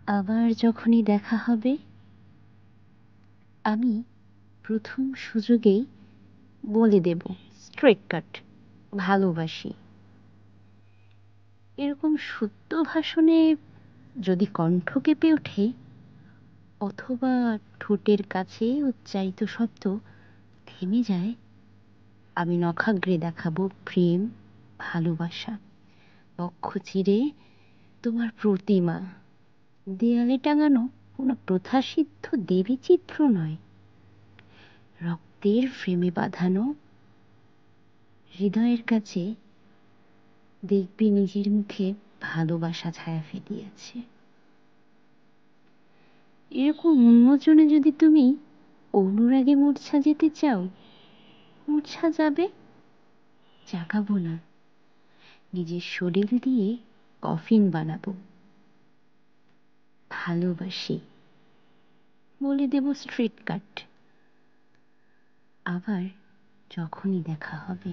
আবার যখনই দেখা হবে আমি প্রথম সুযোগেই বলে দেব স্ট্রেট কাট ভালোবাসি। এরকম সত্য ভাষণে যদি কণ্ঠ কেঁপে ওঠে অথবা ঠোঁটের কাছে উচ্চারিত শব্দ থেমে যায়, আমি নখাগ্রে দেখাবো প্রেম, ভালোবাসা। বক্ষ চিরে তোমার প্রতিমা, দেয়ালে টাঙানো কোনো প্রথাসিদ্ধ দেবী চিত্র নয়, রক্তের ফ্রেমে বাঁধানো হৃদয়ের কাছে দেখবি নিজের মুখে ভালোবাসা ছায়া ফেলিয়াছে। এরকম উন্মোচনে যদি তুমি অনুরাগে মূর্ছা যেতে চাও, মূর্ছা যাবে, জাগাবো না, নিজের শরীর দিয়ে কফিন বানাবো। ভালোবাসি বলে দেব স্ট্রেট কাট। আবার যখনই দেখা হবে।